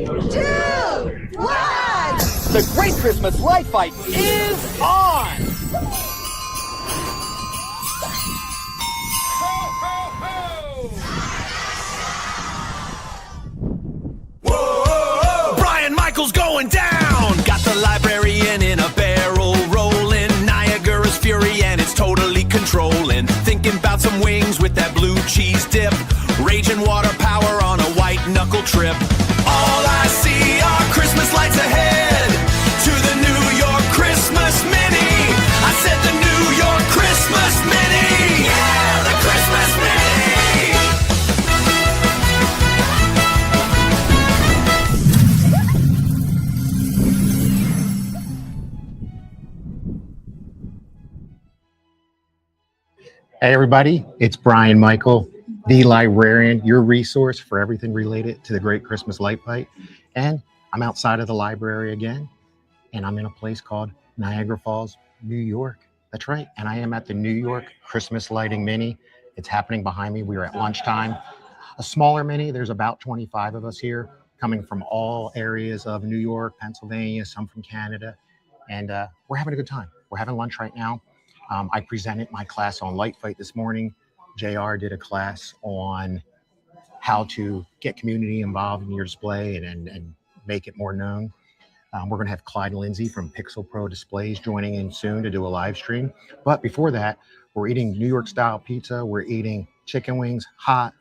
1. The Great Christmas Light Fight is on! Whoa! Brian Michael's going down! Got the librarian in a barrel rolling. Niagara's fury and it's totally controlling. Thinking about some wings with that blue cheese dip. Raging water power on a white knuckle trip. All I see are Christmas lights ahead. To the New York Christmas Mini. I said the New York Christmas Mini. Yeah, the Christmas Mini. Hey everybody, it's Brian Michael, the Librarian, your resource for everything related to the Great Christmas Light Fight. And I'm outside of the library again, and I'm in a place called Niagara Falls, New York. That's right, and I am at the New York Christmas Lighting Mini. It's happening behind me. We are at lunchtime. A smaller mini, there's about 25 of us here, coming from all areas of New York, Pennsylvania, some from Canada, and we're having a good time. We're having lunch right now. I presented my class on Light Fight this morning. JR did a class on how to get community involved in your display and make it more known. We're going to have Clyde and Lindsay from Pixel Pro Displays joining in soon to do a live stream. But before that, we're eating New York style pizza. We're eating chicken wings, hot,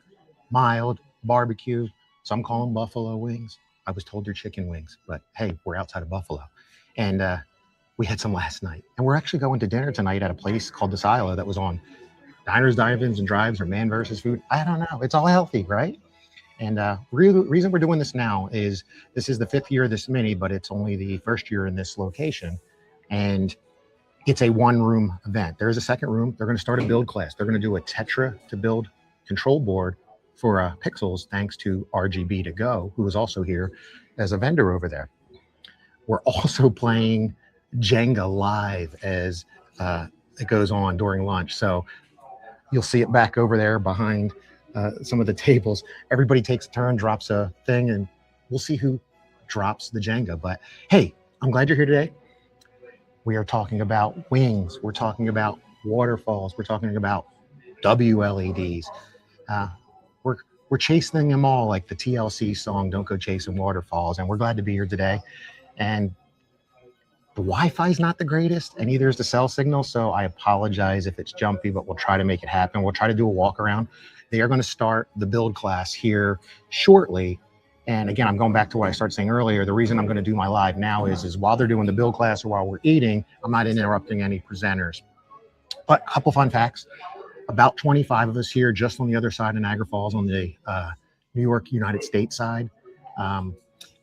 mild, barbecue. Some call them buffalo wings. I was told they're chicken wings, but hey, we're outside of Buffalo. And we had some last night. And we're actually going to dinner tonight at a place called the Silo that was on Diners, Dive-Ins, and Drives, or Man vs. Food. I don't know. It's all healthy, right? And reason we're doing this now is this is the 5th year of this mini, but it's only the 1st year in this location. And it's a one-room event. There's a second room. They're going to start a build class. They're going to do a Tetra to build control board for Pixels, thanks to RGB to Go, who is also here as a vendor over there. We're also playing Jenga live as it goes on during lunch. So you'll see it back over there behind some of the tables. Everybody takes a turn, drops a thing, and we'll see who drops the Jenga. But hey, I'm glad you're here today. We are talking about wings. We're talking about waterfalls. We're talking about WLEDs. We're chasing them all like the TLC song, Don't Go Chasing Waterfalls. And we're glad to be here today. And the Wi-Fi is not the greatest, and neither is the cell signal, so I apologize if it's jumpy, but we'll try to make it happen. We'll try to do a walk around. They are going to start the build class here shortly. And again, I'm going back to what I started saying earlier. The reason I'm going to do my live now is while they're doing the build class or while we're eating, I'm not interrupting any presenters. But a couple fun facts. About 25 of us here just on the other side of Niagara Falls on the New York, United States side.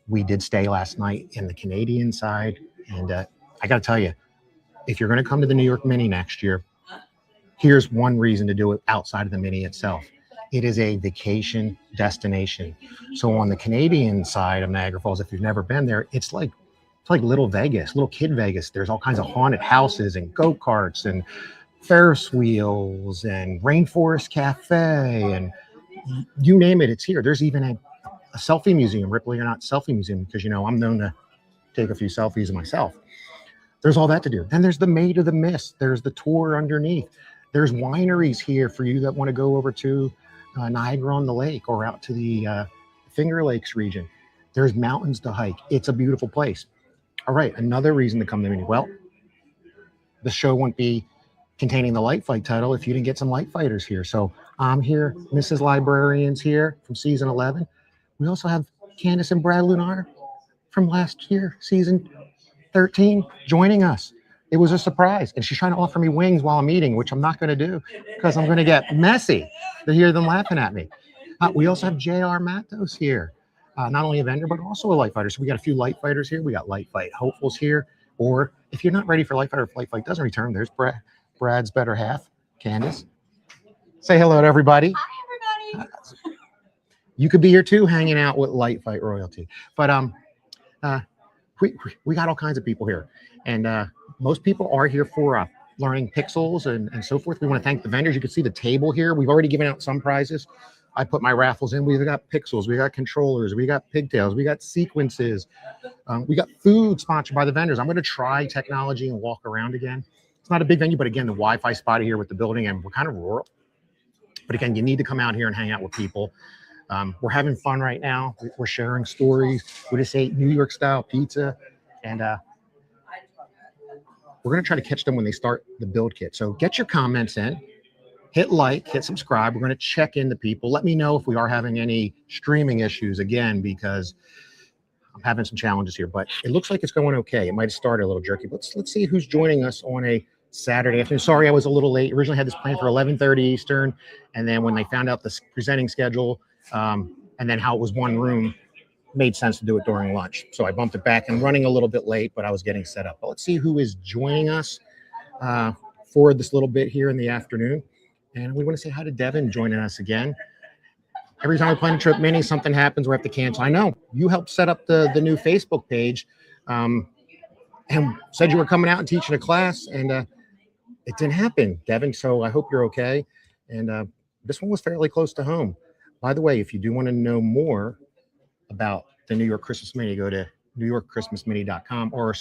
We did stay last night in the Canadian side. And I got to tell you, if you're going to come to the New York Mini next year, here's one reason to do it outside of the Mini itself. It is a vacation destination. So on the Canadian side of Niagara Falls, if you've never been there, it's like little Vegas, little kid Vegas. There's all kinds of haunted houses and go-karts and Ferris wheels and Rainforest Cafe and you name it, it's here. There's even a selfie museum, Ripley or Not Selfie Museum, because you know I'm known to take a few selfies of myself. There's all that to do. Then there's the Maid of the Mist. There's the tour underneath. There's wineries here for you that want to go over to Niagara on the Lake or out to the Finger Lakes region. There's mountains to hike. It's a beautiful place. All right, another reason to come to Mini. Well, the show wouldn't be containing the Light Fight title if you didn't get some Light Fighters here. So I'm here. Mrs. Librarian's here from season 11. We also have Candace and Brad Lunar from last year, season 13, joining us. It was a surprise. And she's trying to offer me wings while I'm eating, which I'm not going to do because I'm going to get messy to hear them laughing at me. We also have JR Matos here, not only a vendor, but also a Light Fighter. So we got a few Light Fighters here. We got Light Fight hopefuls here. Or if you're not ready for Light Fight or if Light Fight doesn't return, there's Brad's better half, Candace. Say hello to everybody. Hi, everybody. You could be here too, hanging out with Light Fight royalty. But we got all kinds of people here, and most people are here for learning pixels and so forth. We want to thank the vendors. You can see the table here. We've already given out some prizes. I put my raffles in. We've got pixels, we got controllers, we got pigtails, we got sequences, we got food sponsored by the vendors. I'm going to try technology and walk around again. It's not a big venue, but again, the Wi-Fi spot here with the building, and we're kind of rural. But again, you need to come out here and hang out with people. We're having fun right now. We're sharing stories. We just ate New York style pizza, and we're going to try to catch them when they start the build kit. So get your comments in, hit like, hit subscribe. We're going to check in the people. Let me know if we are having any streaming issues again, because I'm having some challenges here, but it looks like it's going okay. It might have started a little jerky, but let's see who's joining us on a Saturday afternoon. Sorry, I was a little late. Originally had this planned for 11:30 Eastern, and then when they found out the presenting schedule, and then how it was one room, made sense to do it during lunch. So I bumped it back. I'm running a little bit late, but I was getting set up. But let's see who is joining us for this little bit here in the afternoon. And we want to say hi to Devin joining us again. Every time we plan a trip mini, something happens, we have to cancel. I know you helped set up the new Facebook page, and said you were coming out and teaching a class, and it didn't happen, Devin. So I hope you're okay. And this one was fairly close to home. By the way, if you do want to know more about the New York Christmas Mini, go to newyorkchristmasmini.com or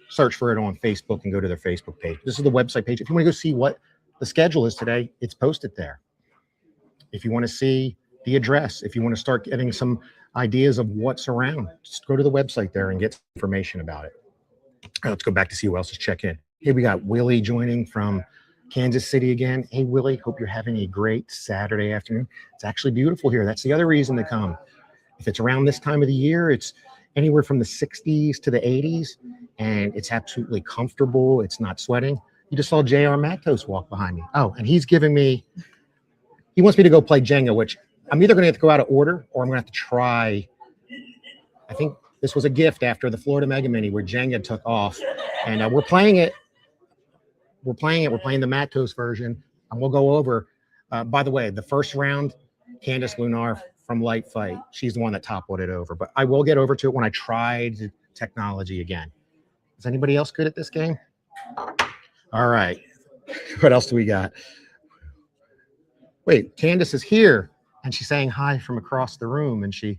search for it on Facebook and go to their Facebook page. This is the website page. If you want to go see what the schedule is today, it's posted there. If you want to see the address, if you want to start getting some ideas of what's around, just go to the website there and get information about it. All right, let's go back to see who else is checking in. Here we got Willie joining from Kansas City again. Hey, Willie, hope you're having a great Saturday afternoon. It's actually beautiful here. That's the other reason to come. If it's around this time of the year, it's anywhere from the 60s to the 80s, and it's absolutely comfortable. It's not sweating. You just saw J.R. Matos walk behind me. Oh, and he wants me to go play Jenga, which I'm either going to have to go out of order or I'm going to have to try. I think this was a gift after the Florida Mega Mini where Jenga took off, and we're playing it. We're playing the Matos version, and we'll go over. By the way, the first round, Candace Lunar from Light Fight, she's the one that toppled it over. But I will get over to it when I tried technology again. Is anybody else good at this game? All right. What else do we got? Wait, Candace is here, and she's saying hi from across the room, and she's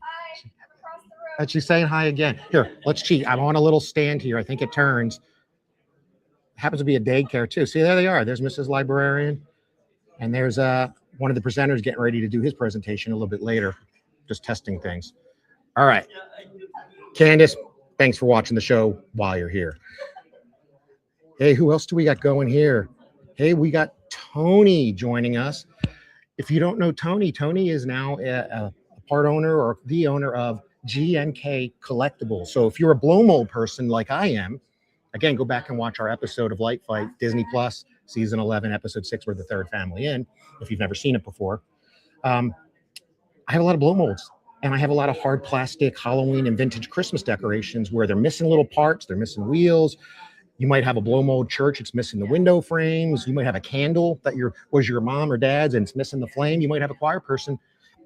saying hi again. Here, let's cheat. I'm on a little stand here. I think it turns. Happens to be a daycare too. See, there they are. There's Mrs. Librarian, and there's one of the presenters getting ready to do his presentation a little bit later, just testing things. All right, Candace, thanks for watching the show while you're here. Hey, who else do we got going here? Hey, we got Tony joining us. If you don't know Tony, Tony is now a part owner or the owner of GNK Collectibles. So if you're a blow mold person like I am, again, go back and watch our episode of Light Fight, Disney Plus, season 11, episode 6, we're the third family in, if you've never seen it before. I have a lot of blow molds, and I have a lot of hard plastic Halloween and vintage Christmas decorations where they're missing little parts, they're missing wheels. You might have a blow mold church, it's missing the window frames. You might have a candle that was your mom or dad's and it's missing the flame. You might have a choir person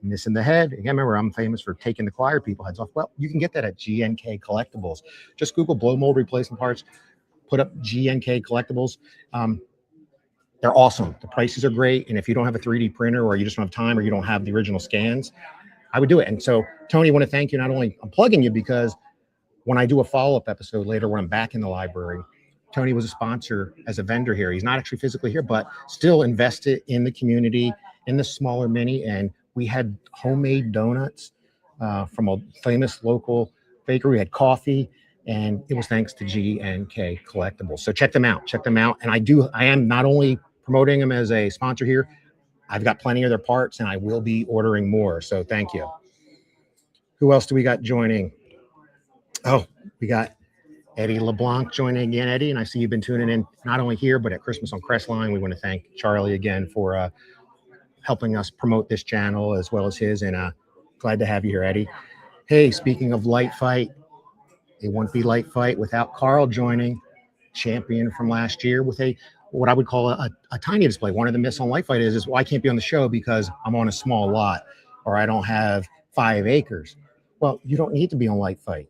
missing the head. Again, remember, I'm famous for taking the choir people heads off. Well, you can get that at GNK Collectibles. Just Google blow mold replacement parts, put up GNK Collectibles. They're awesome. The prices are great. And if you don't have a 3D printer or you just don't have time or you don't have the original scans, I would do it. And so, Tony, I want to thank you. Not only I'm plugging you because when I do a follow-up episode later when I'm back in the library, Tony was a sponsor as a vendor here. He's not actually physically here, but still invested in the community, in the smaller mini. And we had homemade donuts from a famous local bakery. We had coffee, and it was thanks to GNK Collectibles. So check them out. Check them out. And I am not only promoting them as a sponsor here, I've got plenty of their parts, and I will be ordering more. So thank you. Who else do we got joining? Oh, we got Eddie LeBlanc joining again. Eddie, and I see you've been tuning in not only here, but at Christmas on Crestline. We want to thank Charlie again for helping us promote this channel as well as his, and glad to have you here, Eddie. Hey, speaking of Light Fight, it wouldn't be Light Fight without Carl joining, champion from last year, with what I would call a tiny display. One of the myths on Light Fight is well, I can't be on the show because I'm on a small lot or I don't have 5 acres. Well, you don't need to be on Light Fight.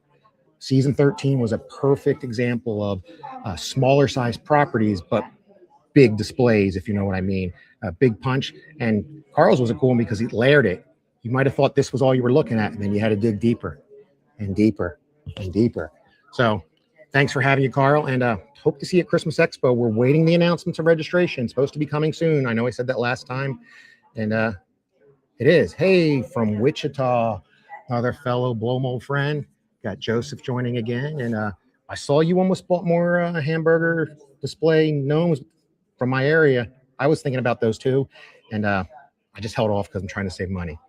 Season 13 was a perfect example of smaller size properties, but big displays, if you know what I mean. A big punch. And Carl's was a cool one because he layered it. you might have thought this was all you were looking at, and then you had to dig deeper and deeper and deeper. So thanks for having you, Carl, and hope to see you at Christmas Expo. We're waiting the announcements of registration. It's supposed to be coming soon. I know I said that last time, and it is. Hey, from Wichita, another fellow Blow Mold friend. Got Joseph joining again, and I saw you almost bought more hamburger display gnomes from my area. I was thinking about those too, and I just held off because I'm trying to save money.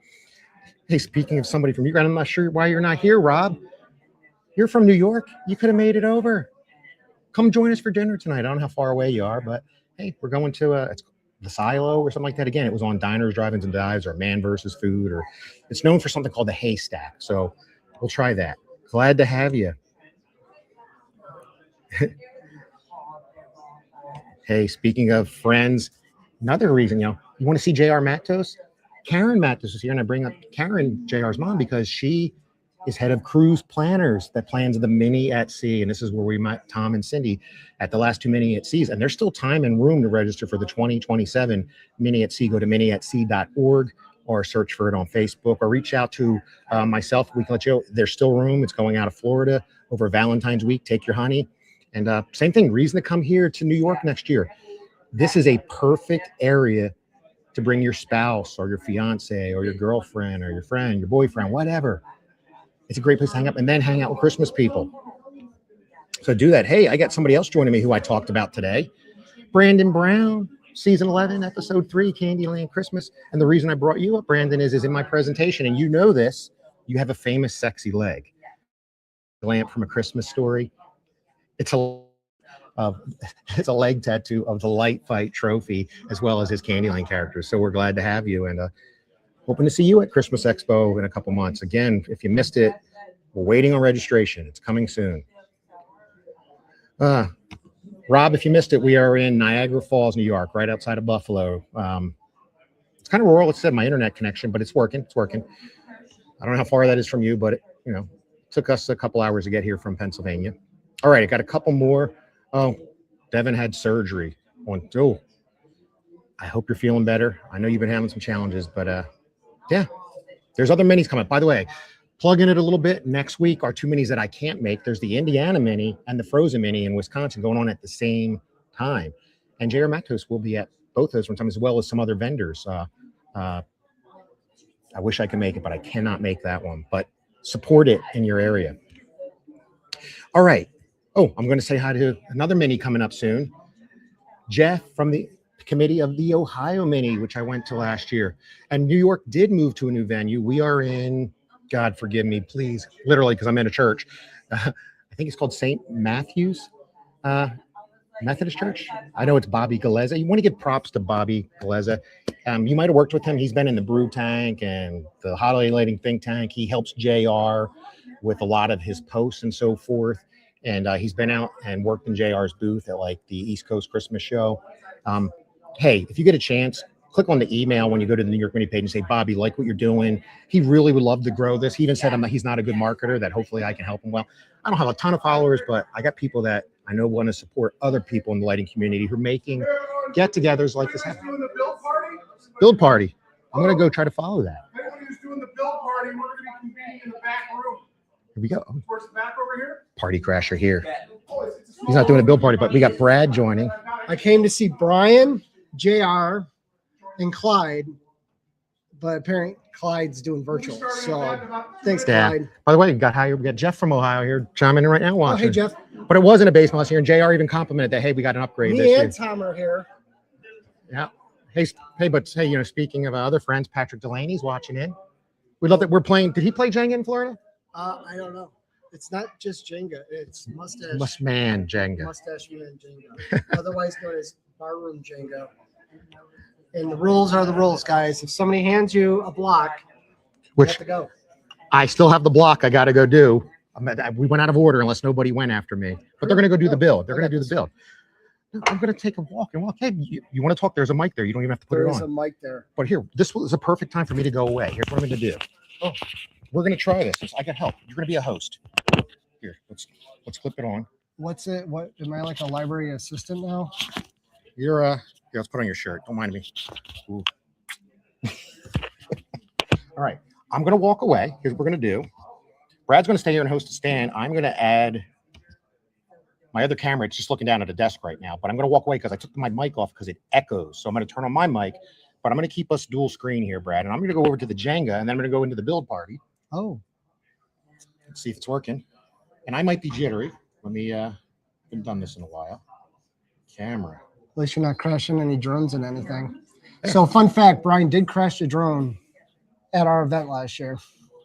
Hey, speaking of somebody from New York, I'm not sure why you're not here, Rob. You're from New York. You could have made it over. Come join us for dinner tonight. I don't know how far away you are, but hey, we're going to it's the Silo or something like that. Again, it was on Diners, Drive-Ins, and Dives, or Man versus Food, or it's known for something called the Haystack. So we'll try that. Glad to have you. Hey, speaking of friends, another reason, you want to see JR Matos? Karen Matos is here, and I bring up Karen, JR's mom, because she is head of cruise planners that plans the Mini at Sea. And this is where we met Tom and Cindy at the last 2 Mini at Seas. And there's still time and room to register for the 2027 Mini at Sea. Go to miniatsea.org or search for it on Facebook, or reach out to myself. We can let you know there's still room. It's going out of Florida over Valentine's week. Take your honey. And same thing, reason to come here to New York next year. This is a perfect area to bring your spouse or your fiance or your girlfriend or your friend, your boyfriend, whatever. It's a great place to hang up and then hang out with Christmas people. So do that. Hey, I got somebody else joining me who I talked about today. Brandon Brown, season 11, episode 3, Candyland Christmas. And the reason I brought you up, Brandon, is in my presentation, and you know this, you have a famous sexy leg. Lamp from A Christmas Story. It's a leg tattoo of the Light Fight trophy, as well as his Candyland characters. So we're glad to have you, and hoping to see you at Christmas Expo in a couple months. Again, if you missed it, we're waiting on registration. It's coming soon. Rob, if you missed it, we are in Niagara Falls, New York, right outside of Buffalo. It's kind of rural. It said my internet connection, but it's working. It's working. I don't know how far that is from you, but it took us a couple hours to get here from Pennsylvania. All right, I got a couple more. Oh, Devin had surgery on. Oh, I hope you're feeling better. I know you've been having some challenges, but yeah, there's other minis coming up. By the way, plug in it a little bit. Next week are 2 minis that I can't make. There's the Indiana mini and the Frozen mini in Wisconsin going on at the same time. And JR Matos will be at both those one time, as well as some other vendors. I wish I could make it, but I cannot make that one. But support it in your area. All right. Oh, I'm going to say hi to another mini coming up soon. Jeff from the committee of the Ohio Mini, which I went to last year. And New York did move to a new venue. We are in, God forgive me, please, literally, because I'm in a church. I think it's called St. Matthew's Methodist Church. I know it's Bobby Galeza. You want to give props to Bobby Galeza. You might have worked with him. He's been in the Brew Tank and the Holiday Lighting Think Tank. He helps JR with a lot of his posts and so forth. And he's been out and worked in JR's booth at like the East Coast Christmas show. Hey, if you get a chance, click on the email when you go to the New York Mini page and say, Bobby, like what you're doing. He really would love to grow this. He even said he's not a good marketer, that hopefully I can help him well. I don't have a ton of followers, but I got people that I know want to support other people in the lighting community who are making get-togethers like this happen. Doing the build party? Build party. I'm going to go try to follow that. Anyone who's doing the build party, we're going to be convening in the back room. Here we go. Towards the back over here. Party crasher here. He's not doing a build party, but we got Brad joining. I came to see Brian, JR, and Clyde, but apparently Clyde's doing virtual. So thanks, Clyde. By the way, we got Jeff from Ohio here chiming in right now watching. Oh, hey, Jeff. But it wasn't a baseball here, and JR even complimented that, hey, we got an upgrade this Me year. and Tom are here. Yeah. Hey, speaking of other friends, Patrick Delaney's watching in. We love that we're playing. Did he play Jenga in Florida? I don't know. It's not just Jenga. It's mustache. Mustache man Jenga. Mustache man Jenga. Otherwise known as barroom Jenga. And the rules are the rules, guys. If somebody hands you a block, you have to go. I still have the block I got to go do. We went out of order unless nobody went after me. But they're going to go do the build. They're going to do the build. I'm going to take a walk and walk. Hey, you want to talk? There's a mic there. You don't even have to put it on. There's a mic there. But here, this was a perfect time for me to go away. Here's what I'm going to do. Oh, we're going to try this. I got help. You're going to be a host. Here, let's clip it on. What's it? What am I, like a library assistant now? You're here, let's put on your shirt. Don't mind me. Ooh. All right. I'm going to walk away. Here's what we're going to do. Brad's going to stay here and host a stand. I'm going to add my other camera. It's just looking down at a desk right now, but I'm going to walk away because I took my mic off because it echoes. So I'm going to turn on my mic, but I'm going to keep us dual screen here, Brad. And I'm going to go over to the Jenga, and then I'm going to go into the build party. Oh. Let's see if it's working. And I might be jittery. Let me, haven't done this in a while. Camera. At least you're not crashing any drones and anything. So fun fact, Brian did crash a drone at our event last year.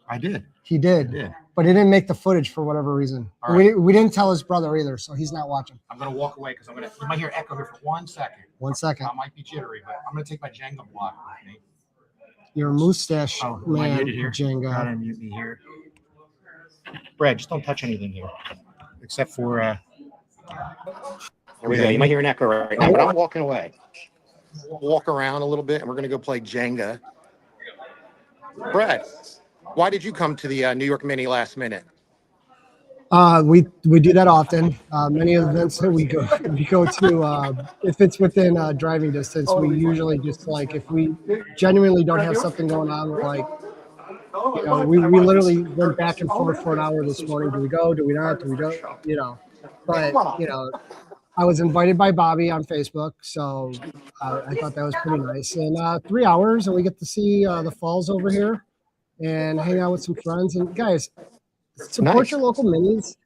I did. He did. I did. But he didn't make the footage for whatever reason. All right. We didn't tell his brother either, so he's not watching. I'm going to walk away because you might hear echo here for 1 second. 1 second. I might be jittery, but I'm going to take my Jenga block with me. Your mustache Am I man, muted here? Jenga. Gotta mute me here. Brad, just don't touch anything here, except for. There we go. You might hear an echo right now, but I'm walking away. Walk around a little bit, and we're gonna go play Jenga. Brad, why did you come to the New York Mini last minute? We do that often. Many events that we go to, if it's within driving distance, we usually just like if we genuinely don't have something going on, we're like, you know, we literally went back and forth for an hour this morning. Do we go? Do we not? Do we don't? You know, but you know, I was invited by Bobby on Facebook, so I thought that was pretty nice. And 3 hours, and we get to see the falls over here and hang out with some friends. And guys, support Nice. your local minis.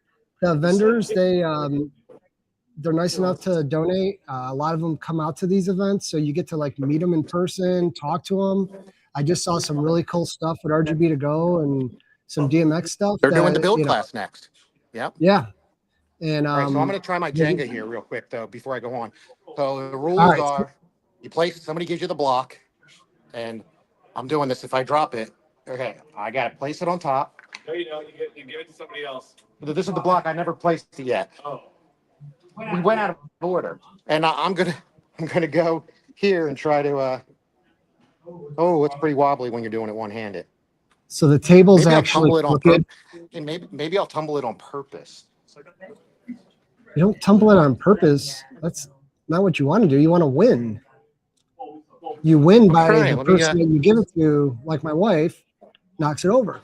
The vendors, they're nice enough to donate. A lot of them come out to these events, so you get to like meet them in person, talk to them. I just saw some really cool stuff with RGB to go and some DMX stuff. They're doing the build class next. Yep. Yeah. And All right, so I'm going to try my Jenga here real quick though before I go on. So the rules right. are: you place, somebody gives you the block, and I'm doing this. If I drop it, okay, I got to place it on top. No, you don't. You give it to somebody else. This is the block. I never placed it yet. Oh. We went out of order, and I'm gonna go here and try to. Oh, it's pretty wobbly when you're doing it one-handed. so the table's Maybe I'll actually tumble it on crooked. and maybe I'll tumble it on purpose. You don't tumble it on purpose. That's not what you want to do. You want to win. You win by Okay, the let me, person that you give it to, like my wife, knocks it over.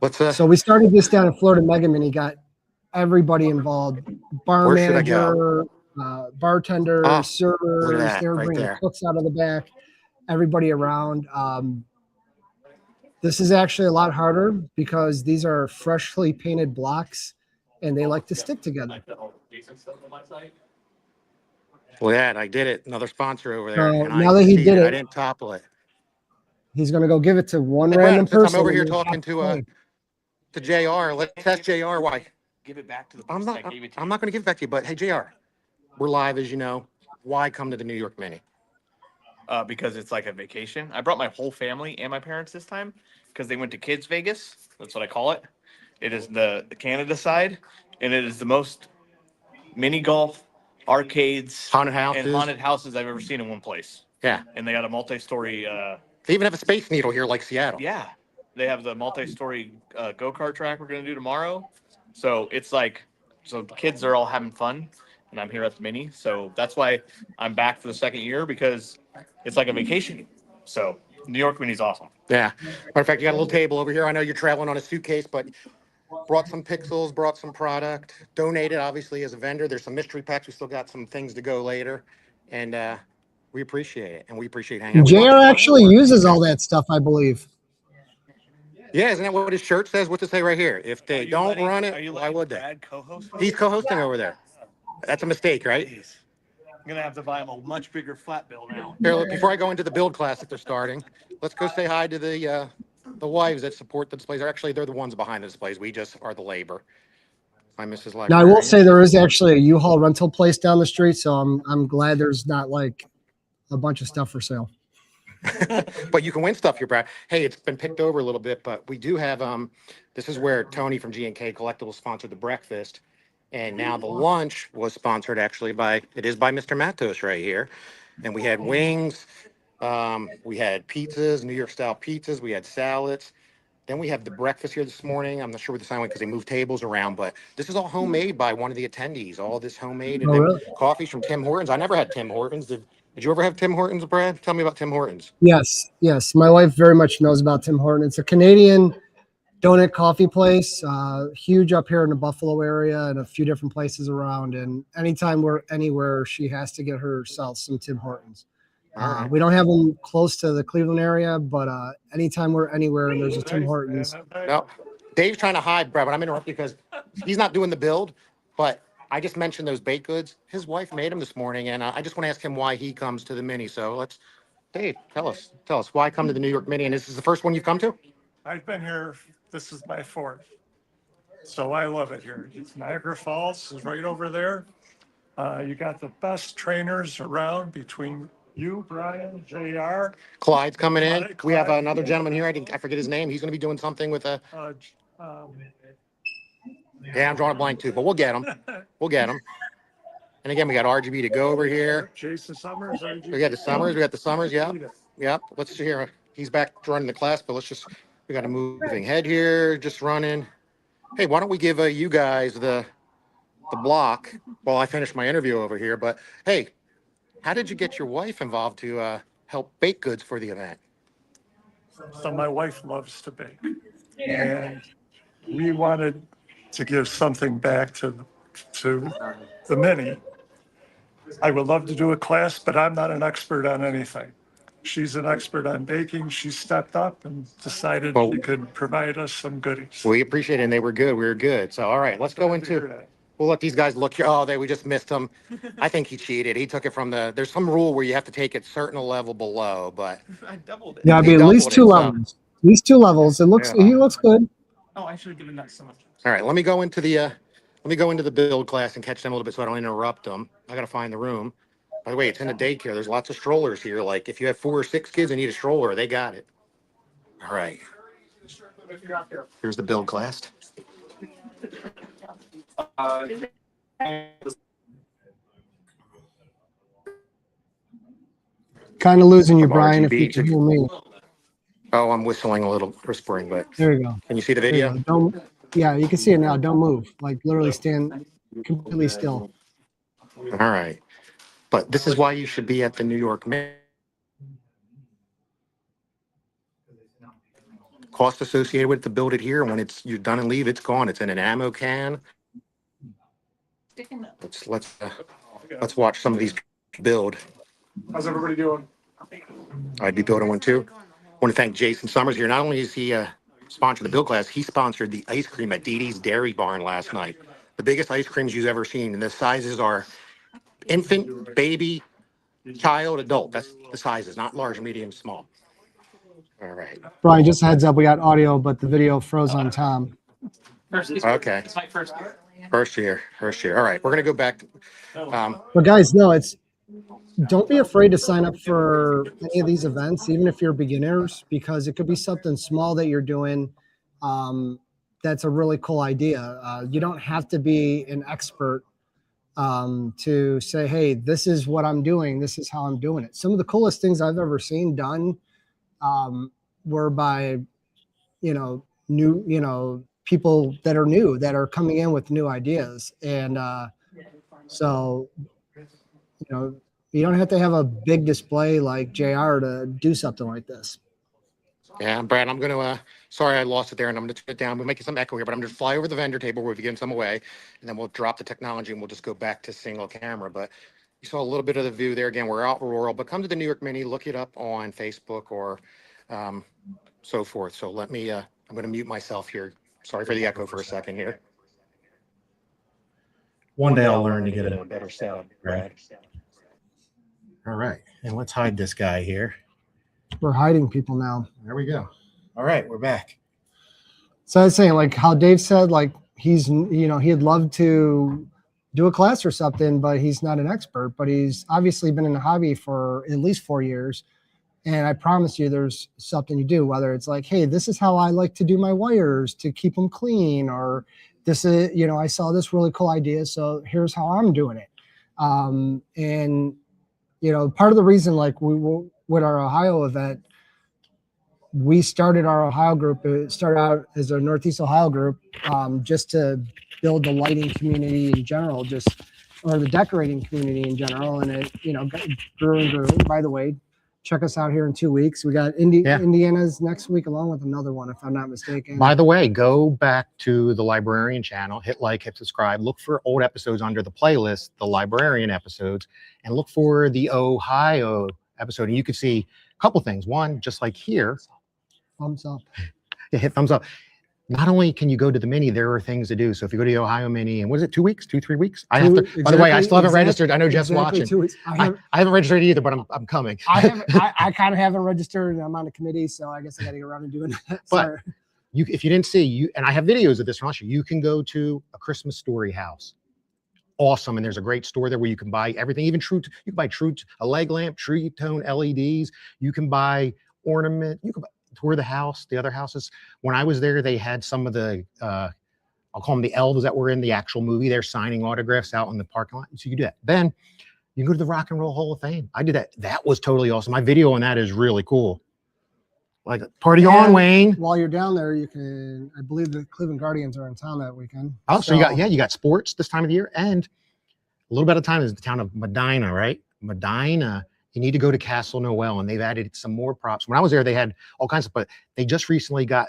What's So we started this down in Florida Mega Mini, got everybody involved. Bar Where should I manager, bartender, Oh, servers, that, they were right bringing there. cooks out of the back, everybody around. This is actually a lot harder because these are freshly painted blocks and they like to stick together. Well, yeah, I did it. Another sponsor over there. So and now that he succeeded. did it- I didn't topple it. He's going to go give it to one Hey, Brad, random since person. I'm over here and then talking have to JR. Let's ask JR why. Give it back to the I'm person not. that gave it to I'm not going to give it back to you. But hey, JR, we're live, as you know. Why come to the New York Mini? because it's like a vacation. I brought my whole family and my parents this time because they went to Kids Vegas. That's what I call it. It is the Canada side, and it is the most mini golf, arcades, Haunted houses. and haunted houses I've ever seen in one place. Yeah, And they got a multi-story. they even have a Space Needle here, like Seattle. Yeah, they have the multi-story go-kart track we're gonna do tomorrow. So it's like, so the kids are all having fun, and I'm here at the mini. So that's why I'm back for the second year, because it's like a vacation. So New York Mini's awesome. Yeah. Matter of fact, you got a little table over here. I know you're traveling on a suitcase, but brought some pixels, brought some product, donated obviously as a vendor. There's some mystery packs. We still got some things to go later, and we appreciate it, and we appreciate hanging out. We JR want- actually uses all that stuff, I believe. Yeah, isn't that what his shirt says? What's it say right here? If they Are you don't letting- run are it, you why letting would they? Brad co-host? He's co-hosting over there. That's a mistake, right? Jeez. I'm gonna have to buy him a much bigger flat bill now. Here, look, before I go into the build class that they're starting, let's go say hi to the wives that support the displays. Actually, they're the ones behind the displays. We just are the labor. Hi, Mrs. Librarian. Now I will say there is actually a U-Haul rental place down the street, so I'm glad there's not like a bunch of stuff for sale. But you can win stuff here, Brad. Hey, it's been picked over a little bit, but we do have, this is where Tony from G&K Collectibles sponsored the breakfast. And now the lunch was sponsored actually by Mr. Matos right here. And we had wings, we had pizzas, New York style pizzas, we had salads. Then we have the breakfast here this morning. I'm not sure what the sign went because they moved tables around, but this is all homemade by one of the attendees. All this homemade, and Oh, then really? coffees from Tim Hortons. I never had Tim Hortons. Did Did you ever have Tim Hortons, Brad? Tell me about Tim Hortons. Yes, yes. My wife very much knows about Tim Hortons. It's a Canadian donut coffee place, huge up here in the Buffalo area and a few different places around. And anytime we're anywhere, she has to get herself some Tim Hortons. All right. We don't have them close to the Cleveland area, but anytime we're anywhere and there's a Tim Hortons. No, Dave's trying to hide, Brad, but I'm interrupting because he's not doing the build. But I just mentioned those baked goods. His wife made them this morning, and I just want to ask him why he comes to the Mini. So Dave, tell us why come to the New York Mini, and this is the first one you've come to? I've been here, this is my fourth. So I love it here. It's Niagara Falls is right over there. You got the best trainers around between you, Brian, JR. Clyde's coming in. Clyde, We have Clyde. another gentleman here. I forget his name. He's going to be doing something with a. Yeah, I'm drawing a blank too, but we'll get him. We'll get him. And again, we got RGB to go over here. Jason Summers. We got the Summers. We got the Summers. Yep. Yep. Let's see here. He's back running the class, but we got a moving head here, just running. Hey, why don't we give you guys the block while I finish my interview over here? But hey, how did you get your wife involved to help bake goods for the event? So my wife loves to bake. And we wanted to give something back to the Mini. I would love to do a class, but I'm not an expert on anything. She's an expert on baking. She stepped up and decided Well, she could provide us some goodies. We appreciate it, and they were good. We were good. So, all right, let's go into. We'll let these guys look here. Oh, we just missed him. I think he cheated. He took it from there's some rule where you have to take it certain level below, but. I doubled it. Yeah, I'd He be at least doubled two it, so- levels. At least 2 levels. He looks good. Oh, I should have given that so much. All right, let me go into the build class and catch them a little bit so I don't interrupt them. I got to find the room. By the way, it's in a daycare. There's lots of strollers here. Like if you have 4 or 6 kids and need a stroller, they got it. All right. Here's the build class. Kind of losing you, From Brian, if you RGB can hear me. Oh, I'm whistling a little, whispering, but There you go. can you see the There you video? go. Yeah, you can see it now. Don't move. Like literally stand completely still. All right. But this is why you should be at the New York Mint. Cost associated with it to build it here. When you're done and leave, it's gone. It's in an ammo can. Let's watch some of these build. How's everybody doing? I'd be building one too. I want to thank Jason Summers here. Not only is he sponsored the build class, he sponsored the ice cream at Dee Dee's Dairy Barn last night. The biggest ice creams you've ever seen. And the sizes are infant, baby, child, adult. That's the sizes, not large, medium, small. All right. Brian, just a heads up, we got audio, but the video froze on Tom. Okay. It's my first year. First year. All right. We're going to go back. But guys, no, don't be afraid to sign up for any of these events, even if you're beginners, because it could be something small that you're doing. That's a really cool idea. You don't have to be an expert to say, hey, this is what I'm doing. This is how I'm doing it. Some of the coolest things I've ever seen done were by, new, people that are new, that are coming in with new ideas. And so, you don't have to have a big display like JR to do something like this. Yeah, Brad, I'm going to, sorry I lost it there, and I'm going to turn it down. We're making some echo here, but I'm going to fly over the vendor table where we've given some away, and then we'll drop the technology and we'll just go back to single camera. But you saw a little bit of the view there. Again, we're out rural, but come to the New York Mini, look it up on Facebook or so forth. So let me, I'm going to mute myself here. Sorry for the echo for a second here. One day I'll learn to get a better sound, Brad. All right, and let's hide this guy here. We're hiding people now. There we go. All right, we're back. So I was saying, like how Dave said, like he'd love to do a class or something, but he's not an expert, but he's obviously been in the hobby for at least 4 years. And I promise you there's something you do, whether it's like, hey, this is how I like to do my wires to keep them clean, or this is, I saw this really cool idea, so here's how I'm doing it. And, part of the reason, like with our Ohio event, we started our Ohio group. It started out as a Northeast Ohio group, just to build the lighting community in general, just or the decorating community in general, and it grew and grew. By the way, check us out here in 2 weeks. We got Indiana's next week, along with another one, if I'm not mistaken. By the way, go back to the Librarian channel, hit like, hit subscribe, look for old episodes under the playlist, the Librarian episodes, and look for the Ohio episode. And you can see a couple things. One, just like here, Thumbs up. hit thumbs up. Not only can you go to the mini, there are things to do. So if you go to the Ohio mini, and what is it, 2 weeks, 2-3 weeks? I have to, by the way, I still haven't registered. I know Jeff's watching. 2 weeks. I haven't registered either, but I'm coming. I kind of haven't registered, and I'm on the committee, so I guess I got to get around and doing that. But if you didn't see, and I have videos of this from last year, you can go to a Christmas Story house. Awesome. And there's a great store there where you can buy everything, even you can buy a leg lamp, tree tone LEDs. You can buy ornament. You can tour the house, the other houses. When I was there, they had some of the, I'll call them the elves that were in the actual movie. They're signing autographs out in the parking lot. So you do that. Then you go to the Rock and Roll Hall of Fame. I did that. That was totally awesome. My video on that is really cool. Like, party on, Wayne. While you're down there, you can, I believe the Cleveland Guardians are in town that weekend. Oh, so you got sports this time of the year, and a little bit of time is the town of Medina, right? Medina. You need to go to Castle Noel, and they've added some more props. When I was there, they had all kinds of, but they just recently got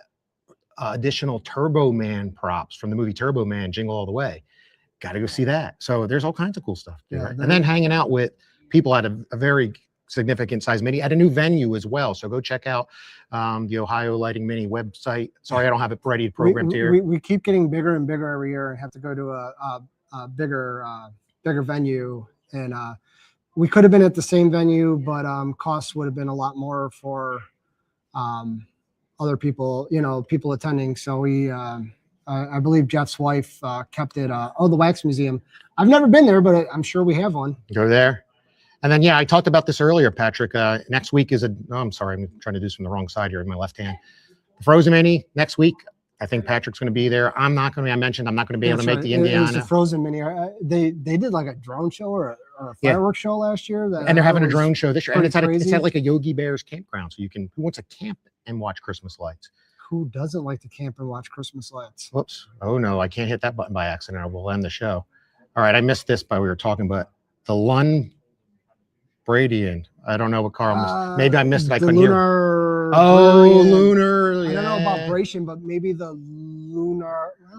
additional Turbo Man props from the movie Turbo Man, Jingle All the Way. Got to go see that. So there's all kinds of cool stuff. Yeah, right? And then hanging out with people at a very significant size mini at a new venue as well. So go check out the Ohio Lighting Mini website. Sorry, I don't have it ready to program here. We keep getting bigger and bigger every year, and have to go to a bigger venue. And we could have been at the same venue, but costs would have been a lot more for other people, people attending. So we, I believe Jeff's wife kept it. The Wax Museum. I've never been there, but I'm sure we have one. Go there. And then, I talked about this earlier, Patrick. Next week is I'm sorry, I'm trying to do this from the wrong side here with my left hand. The Frozen Mini next week. I think Patrick's going to be there. I'm not going to. I mentioned I'm not going to be able to make the Indiana. It was the Frozen Mini. They did like a drone show or a fireworks show last year. And they're having a drone show this year. And it's crazy. at like a Yogi Bear's campground. So who wants to camp and watch Christmas lights? Who doesn't like to camp and watch Christmas lights? Whoops. Oh no, I can't hit that button by accident. I will end the show. All right, I missed this while we were talking, but the Librarian. I don't know what Carl missed. Maybe I missed it. I couldn't hear. Oh, lunar. I don't know about Bration, but maybe the lunar. I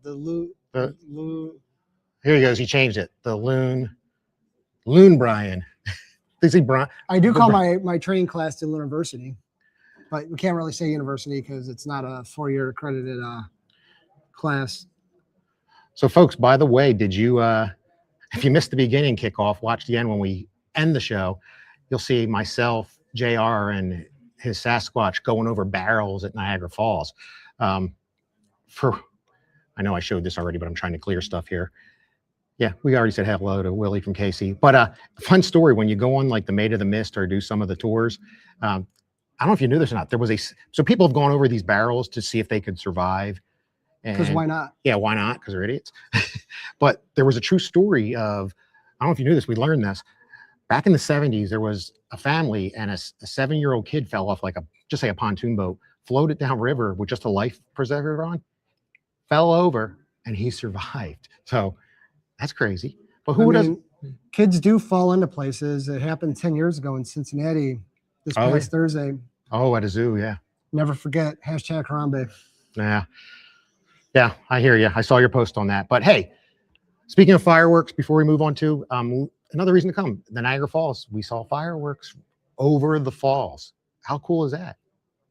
don't know. Here he goes. He changed it. The Loon Brian. Is he Brian? I do call my training class the University, but we can't really say university because it's not a 4-year accredited class. So, folks, by the way, did you, if you missed the beginning kickoff, watch the end when we end the show. You'll see myself, JR, and his Sasquatch going over barrels at Niagara Falls. I know I showed this already, but I'm trying to clear stuff here. Yeah, we already said hello to Willie from KC. But fun story, when you go on like the Maid of the Mist or do some of the tours, I don't know if you knew this or not. So people have gone over these barrels to see if they could survive. Because why not? Yeah, why not? Because they're idiots. But there was a true story of, I don't know if you knew this, we learned this. Back in the 70s, there was a family and a 7-year-old kid fell off like a pontoon boat, floated down river with just a life preserver on, fell over, and he survived. So that's crazy. But who doesn't? Kids do fall into places. It happened 10 years ago in Cincinnati this past Thursday. Oh, at a zoo, yeah. Never forget, #Harambe. Yeah, I hear you. I saw your post on that. But hey, speaking of fireworks, before we move on to another reason to come, the Niagara Falls. We saw fireworks over the falls. How cool is that?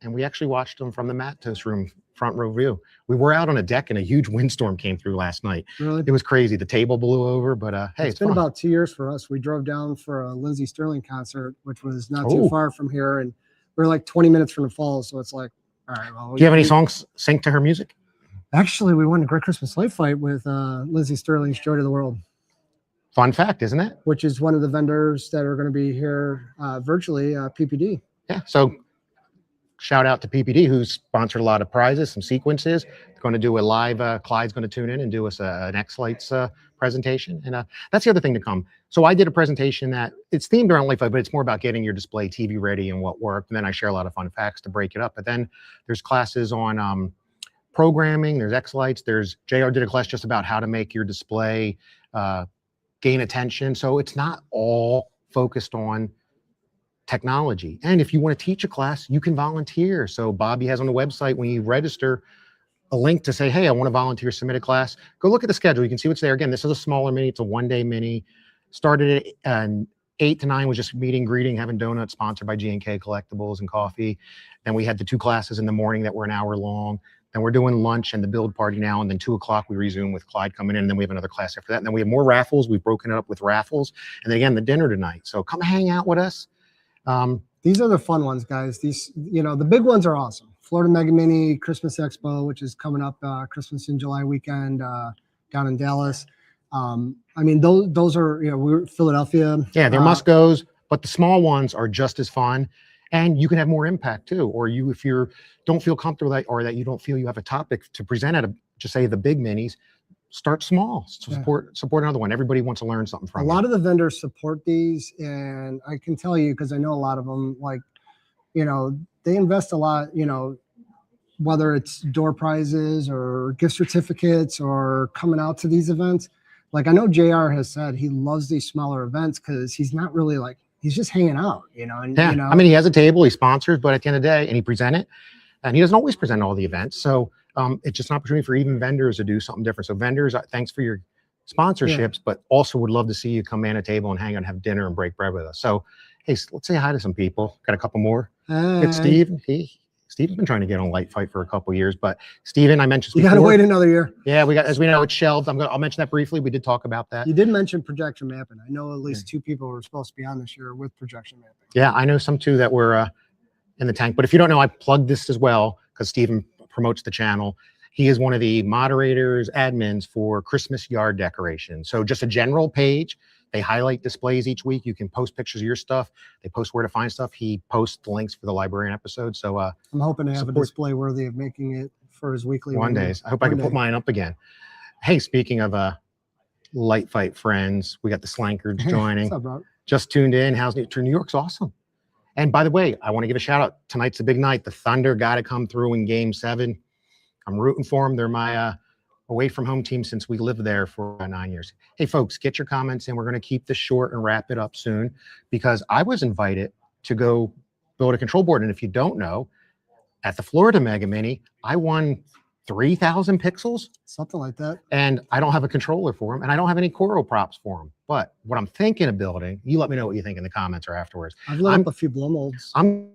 And we actually watched them from the Matos room, front row view. We were out on a deck and a huge windstorm came through last night. Really? It was crazy. The table blew over, but hey, it's been fun. About 2 years for us. We drove down for a Lindsey Sterling concert, which was not too far from here, and we were like 20 minutes from the falls. So it's like, all right. Well, do you have any songs synced to her music? Actually, we won a Great Christmas Light Fight with Lindsey Sterling's "Joy to the World." Fun fact, isn't it? Which is one of the vendors that are going to be here virtually, PPD. Yeah. So shout out to PPD, who's sponsored a lot of prizes, some sequences. They're going to do a live, Clyde's going to tune in and do us an X-Lights presentation. And that's the other thing to come. So I did a presentation that it's themed around Light Fight, but it's more about getting your display TV ready and what worked. And then I share a lot of fun facts to break it up. But then there's classes on programming, there's X-Lights, JR did a class just about how to make your display gain attention. So it's not all focused on technology. And if you want to teach a class, you can volunteer. So Bobby has on the website, when you register, a link to say, hey, I want to volunteer, submit a class. Go look at the schedule. You can see what's there. Again, this is a smaller mini. It's a one-day mini. Started at 8 to 9 was just meeting, greeting, having donuts, sponsored by G&K Collectibles and coffee. Then we had the 2 classes in the morning that were an hour long. Then we're doing lunch and the build party now. And then 2 o'clock we resume with Clyde coming in. And then we have another class after that. And then we have more raffles. We've broken it up with raffles. And then again, the dinner tonight. So come hang out with us. These are the fun ones, guys. These, the big ones are awesome. Florida Mega Mini Christmas Expo, which is coming up Christmas in July weekend down in Dallas. I mean, those are, we're Philadelphia. Yeah, they're must-goes, but the small ones are just as fun. And you can have more impact too. Or if you don't feel comfortable that, or that you don't feel you have a topic to present at just say the big minis, start small. Support another one. Everybody wants to learn something from a lot of the vendors support these, and I can tell you, because I know a lot of them, like, they invest a lot, whether it's door prizes or gift certificates or coming out to these events. Like, I know JR has said he loves these smaller events because he's not really like, he's just hanging out, and I mean, he has a table, he sponsors, but at the end of the day, and he present it, and he doesn't always present all the events. So it's just an opportunity for even vendors to do something different. So vendors, thanks for your sponsorships, but also would love to see you come man a table and hang out and have dinner and break bread with us. So, hey, let's say hi to some people. Got a couple more. Get Steve. Steven's been trying to get on Light Fight for a couple of years, but Steven, I mentioned you got to wait another year. Yeah, as we know, it's shelved. I'll mention that briefly. We did talk about that. You did mention projection mapping. I know at least 2 people were supposed to be on this year with projection mapping. Yeah, I know some too that were in the tank. But if you don't know, I plugged this as well because Steven promotes the channel. He is one of the moderators, admins for Christmas yard decoration. So just a general page. They highlight displays each week. You can post pictures of your stuff. They post where to find stuff. He posts the links for the Librarian episode. So I'm hoping to have a display worthy of making it for his weekly one days. I hope I can put mine up again. Hey, speaking of Light Fight friends, we got the Slankards joining. What's up, bro? Just tuned in. How's New York's awesome. And by the way, I want to give a shout out. Tonight's a big night. The Thunder got to come through in Game 7. I'm rooting for them. They're my away from home team since we lived there for 9 years. Hey, folks, get your comments in. We're going to keep this short and wrap it up soon because I was invited to go build a control board. And if you don't know, at the Florida Mega Mini, I won 3,000 pixels. Something like that. And I don't have a controller for them, and I don't have any Coral props for them. But what I'm thinking of building, you let me know what you think in the comments or afterwards. I've lit up a few blow molds. I'm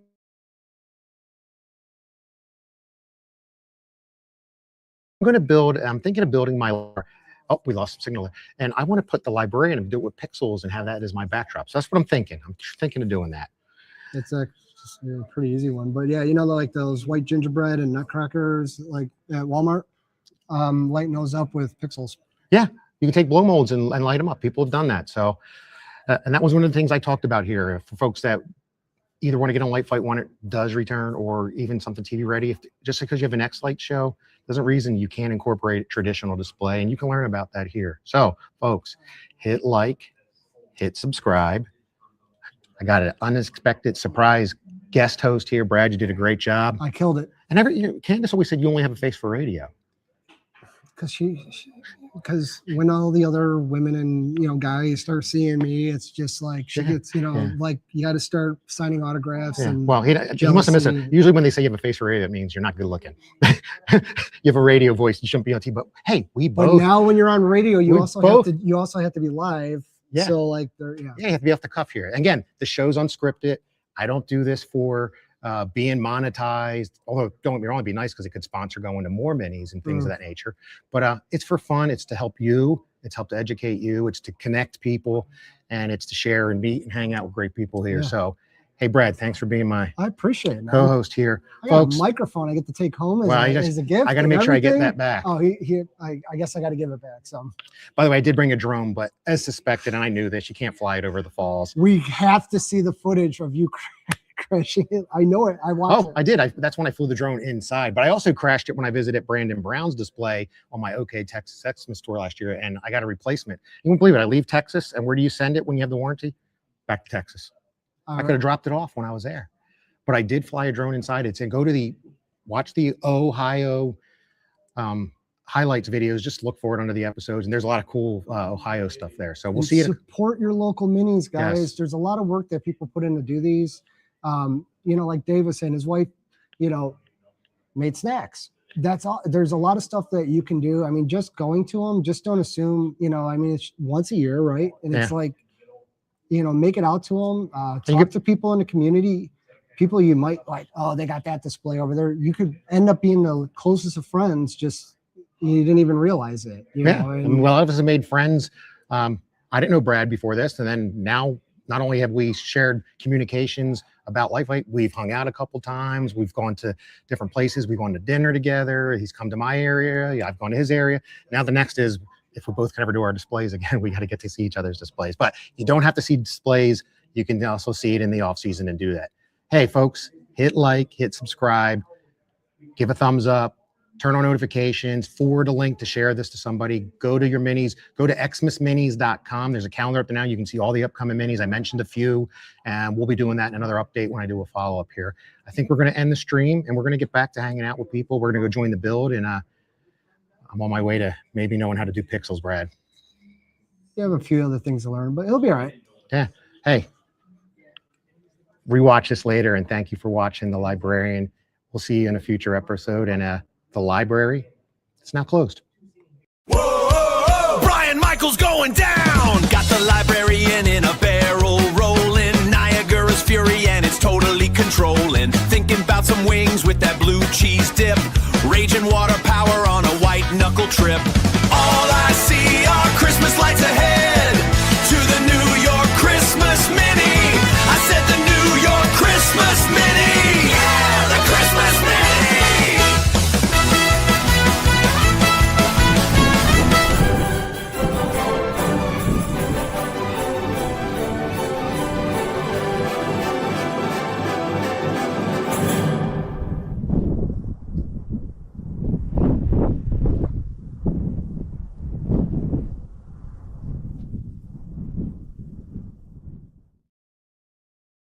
thinking of building my, oh, we lost some signal there. And I want to put the Librarian and do it with pixels and have that as my backdrop. So that's what I'm thinking. I'm thinking of doing that. It's a pretty easy one. But yeah, like those white gingerbread and nutcrackers, like at Walmart, lighten those up with pixels. Yeah, you can take blow molds and light them up. People have done that. So, and that was one of the things I talked about here for folks that either want to get on Light Fight when it does return or even something TV ready. Just because you have an X-Light show doesn't reason you can't incorporate traditional display, and you can learn about that here. So folks, hit like, hit subscribe. I got an unexpected surprise guest host here. Brad, you did a great job. I killed it. And Candace always said you only have a face for radio. Because when all the other women and guys start seeing me, it's just like she gets like you got to start signing autographs. And well, he must have missed it. Usually when they say you have a face for radio, that means you're not good looking. You have a radio voice. You shouldn't be on TV. But hey, we both. But now when you're on radio, you also have to be live. Yeah. So like you have to be off the cuff here. Again, the show's unscripted. I don't do this for being monetized, although don't get me wrong, it'd be nice because it could sponsor going to more minis and things of that nature. But it's for fun. It's to help you. It's help to educate you. It's to connect people, and it's to share and meet and hang out with great people here. Yeah. So, hey, Brad, thanks for being my I appreciate it, man. Co-host here. I got folks, a microphone I get to take home as a gift. I got to make sure I get that back. Oh, I guess I got to give it back. So, by the way, I did bring a drone, but as suspected, and I knew this, you can't fly it over the falls. We have to see the footage of you crashing it. I know it. I watched it. I did. That's when I flew the drone inside, but I also crashed it when I visited Brandon Brown's display on my OK Texas Xmas tour last year, and I got a replacement. You won't believe it. I leave Texas, and where do you send it when you have the warranty? Back to Texas. I could have dropped it off when I was there, but I did fly a drone inside it. And watch the Ohio highlights videos. Just look for it under the episodes, and there's a lot of cool Ohio stuff there. So we'll see it. Support your local minis, guys. Yes. There's a lot of work that people put in to do these. You know, like Dave was saying, his wife, you know, made snacks. That's all. There's a lot of stuff that you can do. I mean, just going to them, just don't assume, you know, I mean, it's once a year, right? And it's like, you know, make it out to them, talk to people in the community, people you might like, oh, they got that display over there. You could end up being the closest of friends, just you didn't even realize it. You know? And, well, of us have made friends. I didn't know Brad before this, and then now not only have we shared communications about Life Light, we've hung out a couple times. We've gone to different places. We've gone to dinner together. He's come to my area. Yeah, I've gone to his area. Now the next is, if we both can ever do our displays again, we got to get to see each other's displays. But you don't have to see displays. You can also see it in the off season and do that. Hey, folks, hit like, hit subscribe, give a thumbs up, turn on notifications, forward a link to share this to somebody. Go to your minis, go to xmasminis.com. There's a calendar up there now. You can see all the upcoming minis. I mentioned a few, and we'll be doing that in another update when I do a follow-up here. I think we're going to end the stream, and we're going to get back to hanging out with people. We're going to go join the build, and I'm on my way to maybe knowing how to do pixels, Brad. you have a few other things to learn, but it'll be all right. Yeah. Hey, rewatch this later, and thank you for watching The Librarian. We'll see you in a future episode, and the library, it's now closed. Whoa, Brian Michael's going down. Got the librarian in a barrel rolling. Niagara's fury and it's totally controlling. Thinking about some wings with that blue cheese dip. Raging water power on a white knuckle trip.